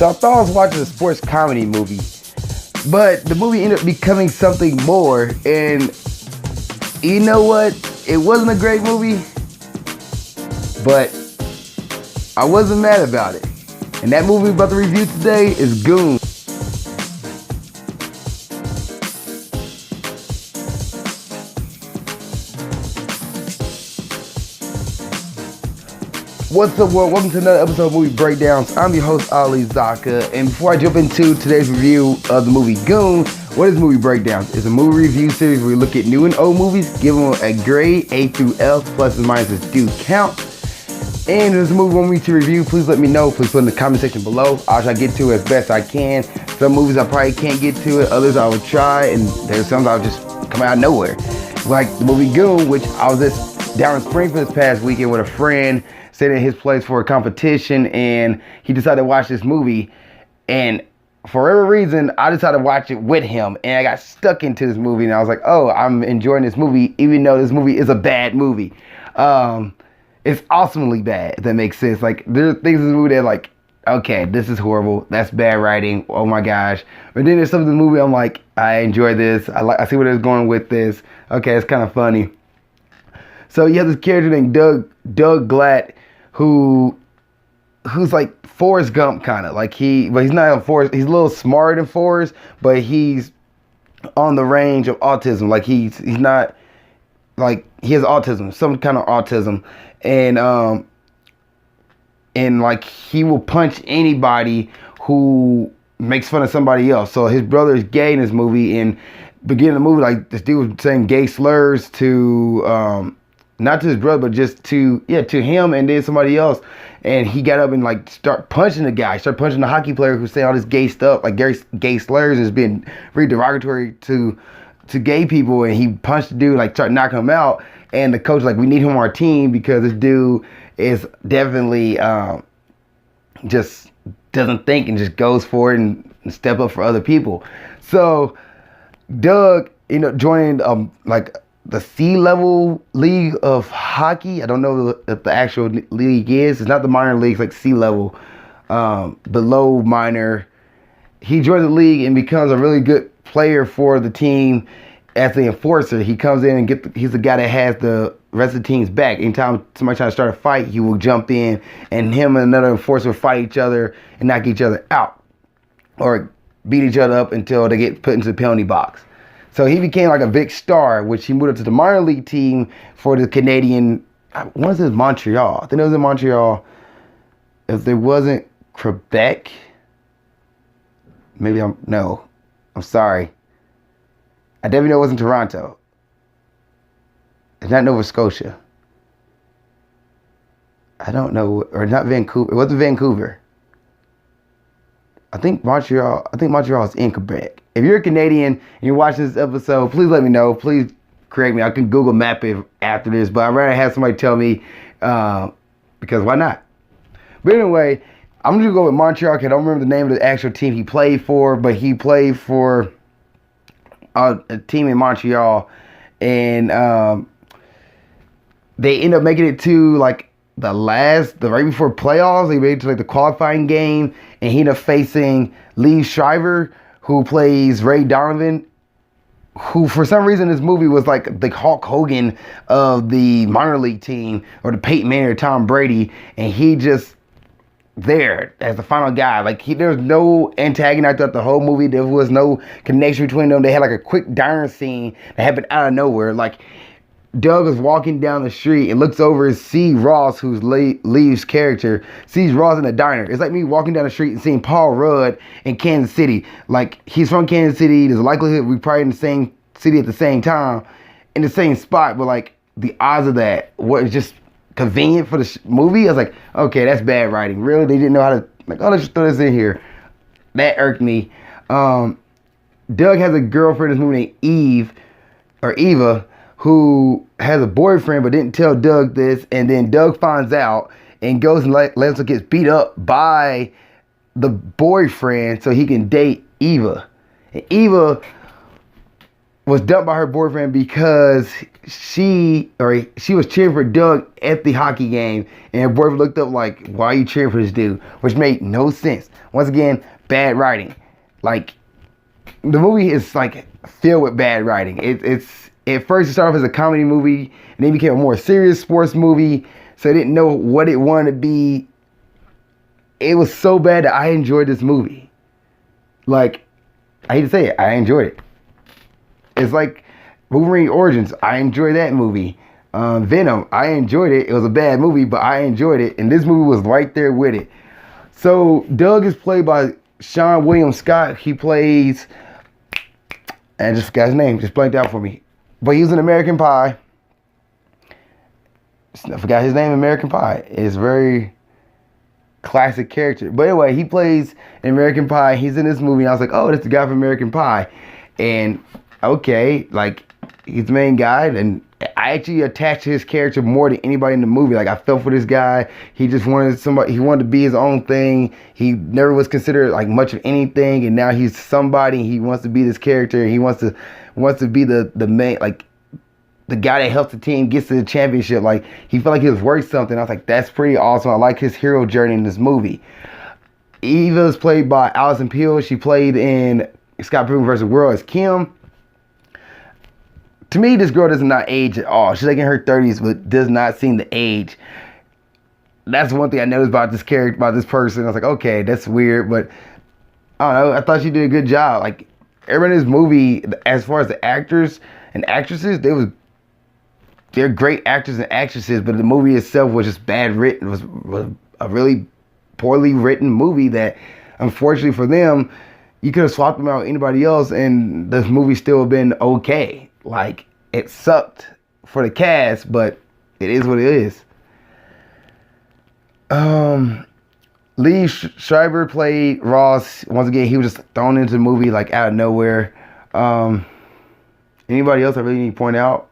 So I thought I was watching a sports comedy movie, but the movie ended up becoming something more. And you know what? It wasn't a great movie, but I wasn't mad about it. And that movie we're about to review today is Goon. What's up, world? Welcome to another episode of Movie Breakdowns. I'm your host, Zakka, and before I jump into today's review of the movie Goon, what is Movie Breakdowns? It's a movie review series where we look at new and old movies, give them a grade, A through F, pluses and minuses do count. And if there's a movie you want me to review, please let me know. Please put in the comment section below. I'll try to get to it as best I can. Some movies I probably can't get to it, others I will try, and there's some I'll just come out of nowhere. Like the movie Goon, which I was just down in Springfield this past weekend with a friend, stayed at his place for a competition, and he decided to watch this movie, and for whatever reason I decided to watch it with him, and I got stuck into this movie, and I was like, oh, I'm enjoying this movie even though this movie is a bad movie. It's awesomely bad, if that makes sense. Like, there's things in the movie that like, okay, this is horrible, that's bad writing, oh my gosh. But then there's some of the movie I'm like, I enjoy this, I see where they're going with this, okay, it's kind of funny. So you have this character named Doug Glatt, who's like Forrest Gump kind of, like but he's not a Forrest, he's a little smarter than Forrest, but he's on the range of autism. Like he's not, like he has autism, some kind of autism, and like he will punch anybody who makes fun of somebody else. So his brother is gay in this movie, and beginning of the movie, like this dude was saying gay slurs to not to his brother, but just to him and then somebody else. And he got up and like start punching the guy, start punching the hockey player who's saying all this gay stuff, like gay slurs, and it's being very derogatory to gay people. And he punched the dude, like started knocking him out. And the coach was like, we need him on our team because this dude is definitely just doesn't think and just goes for it and step up for other people. So Doug, joined like the C-level league of hockey. I don't know if the actual league is. It's not the minor leagues, like C-level, below minor. He joins the league and becomes a really good player for the team as the enforcer. He comes in and he's the guy that has the rest of the team's back. Anytime somebody tries to start a fight, he will jump in, and him and another enforcer will fight each other and knock each other out or beat each other up until they get put into the penalty box. So he became like a big star, which he moved up to the minor league team for the Canadian, what is it, Montreal? I think it was in Montreal. If there wasn't Quebec, I'm sorry. I definitely know it wasn't Toronto. It's not Nova Scotia. I don't know, or not Vancouver. It wasn't Vancouver. I think Montreal is in Quebec. If you're a Canadian and you're watching this episode, please let me know. Please correct me. I can Google map it after this, but I'd rather have somebody tell me, because why not? But anyway, I'm going to go with Montreal, because I don't remember the name of the actual team he played for, but he played for a team in Montreal, and they end up making it to like the right before playoffs. They made it to like the qualifying game, and he ended up facing Schreiber, who plays Donovan, who for some reason this movie was like the Hulk Hogan of the minor league team, or the Peyton Manning or Tom Brady, and he just there as the final guy. Like there was no antagonist throughout the whole movie. There was no connection between them. They had like a quick diner scene that happened out of nowhere. Like Doug is walking down the street and looks over and sees Ross, who's Lee's character, sees Ross in a diner. It's like me walking down the street and seeing Paul Rudd in Kansas City. Like, he's from Kansas City. There's a likelihood we're probably in the same city at the same time, in the same spot, but like the odds of that was just convenient for the movie. I was like, okay, that's bad writing. Really? They didn't know how to, like, oh, let's just throw this in here. That irked me. Doug has a girlfriend in this movie named Eva, who has a boyfriend but didn't tell Doug this, and then Doug finds out and goes and lets her get beat up by the boyfriend so he can date Eva. And Eva was dumped by her boyfriend because she was cheering for Doug at the hockey game, and her boyfriend looked up like, "Why are you cheering for this dude?" Which made no sense. Once again, bad writing. Like, the movie is like filled with bad writing. It's at first it started off as a comedy movie, and then became a more serious sports movie. So I didn't know what it wanted to be. It was so bad that I enjoyed this movie. Like, I hate to say it, I enjoyed it. It's like Wolverine Origins. I enjoyed that movie. Venom. I enjoyed it. It was a bad movie, but I enjoyed it. And this movie was right there with it. So Doug is played by Seann William Scott. He plays, and I just forgot his name. Just blanked out for me. But he was in American Pie. I forgot his name. American Pie. It's very classic character. But anyway, he plays in American Pie. He's in this movie. And I was like, oh, that's the guy from American Pie. And okay, like, he's the main guy, and I actually attached to his character more than anybody in the movie. Like, I felt for this guy. He just wanted somebody. He wanted to be his own thing. He never was considered like much of anything, and now he's somebody. He wants to be this character. He wants to be the main, like, the guy that helps the team gets to the championship. Like, he felt like he was worth something. I was like, that's pretty awesome. I like his hero journey in this movie. Eva is played by Alison Peel. She played in Scott Pilgrim vs. World as Kim. To me, this girl does not age at all. She's like in her 30s, but does not seem to age. That's one thing I noticed about this character, about this person. I was like, okay, that's weird, but I don't know. I thought she did a good job. Like, everyone in this movie, as far as the actors and actresses, they're great actors and actresses, but the movie itself was just bad written. It was a really poorly written movie that, unfortunately for them, you could have swapped them out with anybody else, and this movie still would have been okay. Like, it sucked for the cast, but it is what it is. Lee Schreiber played Ross. Once again, he was just thrown into the movie like out of nowhere. Anybody else I really need to point out?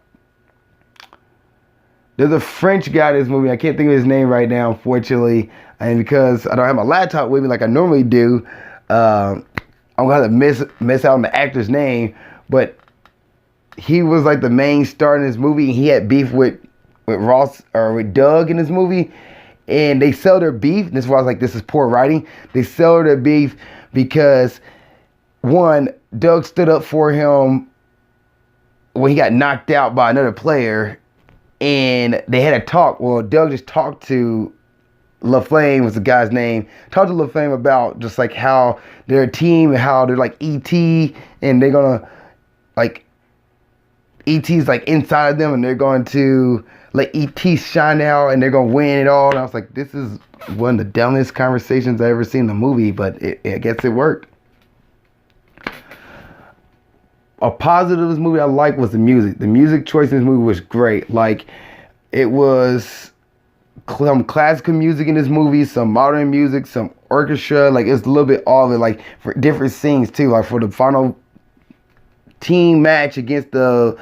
There's a French guy in this movie. I can't think of his name right now, unfortunately. And because I don't have my laptop with me like I normally do, I'm going to have to miss out on the actor's name. But he was like the main star in this movie. He had beef with Ross, or with Doug in this movie. And they sell their beef. This is why I was like, this is poor writing. They sell their beef because, one, Doug stood up for him when he got knocked out by another player. And they had a talk. Well, Doug just talked to LaFlame, was the guy's name. Talked to LaFlame about just like how they're a team and how they're like E.T. and they're going to, like, E.T.'s like inside of them, and they're going to let E.T. shine out, and they're going to win it all. And I was like, this is one of the dumbest conversations I've ever seen in the movie, but I guess it worked. A positive of this movie I liked was the music. The music choice in this movie was great. Like, it was some classical music in this movie, some modern music, some orchestra. Like, it's a little bit all of it. Like, for different scenes too. Like, for the final team match against the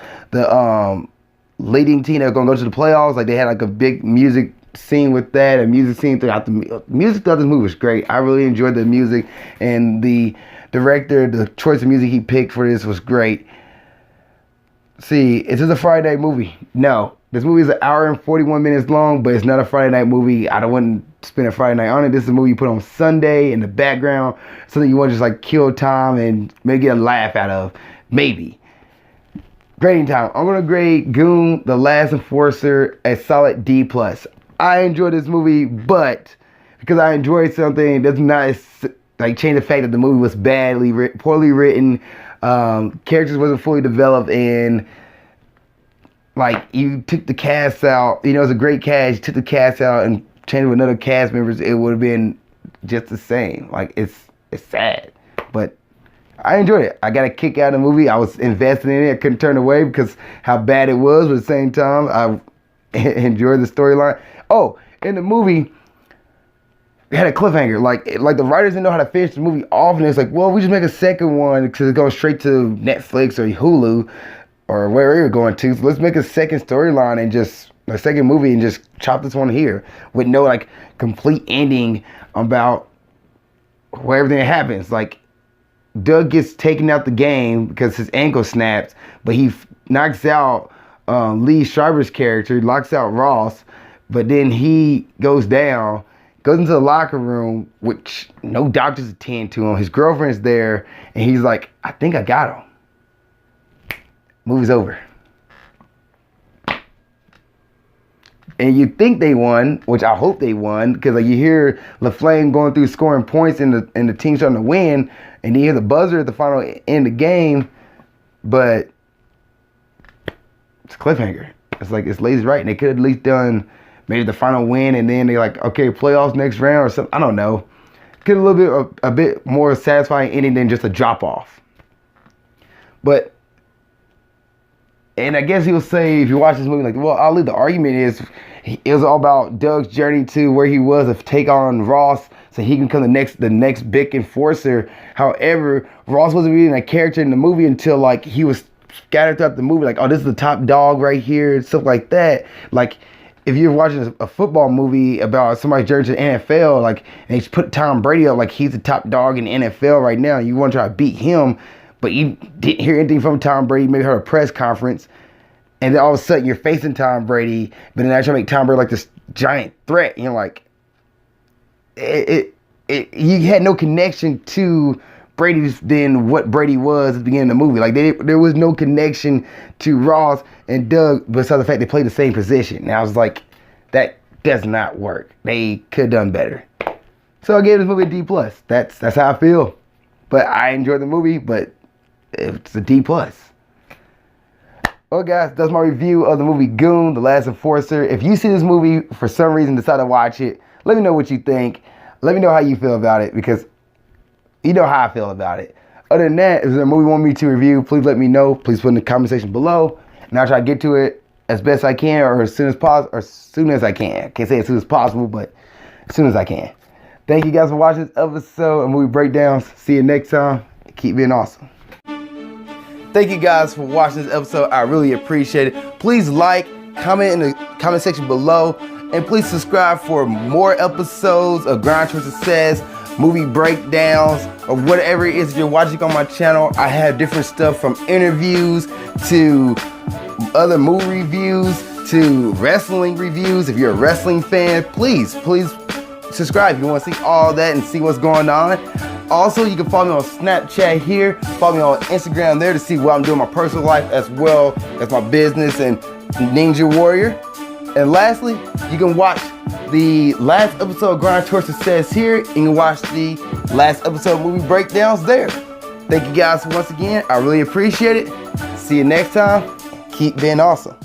leading team that's gonna go to the playoffs, like, they had like a big music scene with that, a music scene throughout the music throughout this movie was great. I really enjoyed the music, and the director, the choice of music he picked for this was great. See, is this a Friday night movie? No. This movie is 1 hour and 41 minutes long, but it's not a Friday night movie. I don't want to spend a Friday night on it. This is a movie you put on Sunday in the background, something you want to just like kill time and maybe get a laugh out of. Maybe. Grading time. I'm going to grade Goon, The Last Enforcer, a solid D+. I enjoyed this movie, but because I enjoyed something, does not like change the fact that the movie was poorly written, characters wasn't fully developed, and like, you took the cast out. You know, it's a great cast. You took the cast out and changed it with another cast members, it would have been just the same. Like, it's sad, but I enjoyed it. I got a kick out of the movie. I was invested in it. I couldn't turn away because how bad it was, but at the same time, I enjoyed the storyline. Oh, in the movie, it had a cliffhanger. Like the writers didn't know how to finish the movie off, and it's like, well, we just make a second one because it goes straight to Netflix or Hulu or wherever you're going to. So let's make a second storyline and just a second movie and just chop this one here with no like complete ending about where everything happens. Like, Doug gets taken out the game because his ankle snaps, but he knocks out Lee Schreiber's character, locks out Ross, but then he goes down, goes into the locker room, which no doctors attend to him. His girlfriend's there, and he's like, I think I got him. Movie's over. And you think they won, which I hope they won, because like you hear LaFlame going through scoring points and the team starting to win, and you hear the buzzer at the final end of the game, but it's a cliffhanger. It's like it's lazy writing. They could have at least done maybe the final win, and then they're like, okay, playoffs next round or something. I don't know. Get a bit more satisfying ending than just a drop off. But. And I guess he'll say, if you watch this movie, like, well, Ali, the argument is, it was all about Doug's journey to where he was to take on Ross so he can become the next big enforcer. However, Ross wasn't really a character in the movie until, like, he was scattered throughout the movie. Like, oh, this is the top dog right here, and stuff like that. Like, if you're watching a football movie about somebody's journey to the NFL, like, and they put Tom Brady up, like, he's the top dog in the NFL right now, and you want to try to beat him, but you didn't hear anything from Tom Brady, maybe heard a press conference, and then all of a sudden you're facing Tom Brady, but then I try to make Tom Brady like this giant threat, and you're like, you had no connection to Brady than what Brady was at the beginning of the movie. Like there was no connection to Ross and Doug besides the fact they played the same position. And I was like, that does not work. They could have done better. So I gave this movie a D+. That's how I feel. But I enjoyed the movie, but it's a D+. Well, guys, that's my review of the movie Goon, The Last Enforcer. If you see this movie for some reason decide to watch it, let me know what you think. Let me know how you feel about it, because you know how I feel about it. Other than that, if there's a movie you want me to review, please let me know. Please put in the comment section below, and I'll try to get to it as best I can, or as soon as possible, or as soon as I can. I can't say as soon as possible, but as soon as I can. Thank you guys for watching this episode of Movie Breakdowns. See you next time. Keep being awesome. Thank you guys for watching this episode. I really appreciate it. Please like, comment in the comment section below, and please subscribe for more episodes of Grind Towards Success, movie breakdowns, or whatever it is that you're watching on my channel. I have different stuff from interviews to other movie reviews to wrestling reviews. If you're a wrestling fan, please subscribe if you want to see all that and see what's going on. Also, you can follow me on Snapchat here. Follow me on Instagram there to see what I'm doing in my personal life as well as my business and Ninja Warrior. And lastly, you can watch the last episode of Grind Towards Success here. You can watch the last episode of Movie Breakdowns there. Thank you guys once again. I really appreciate it. See you next time. Keep being awesome.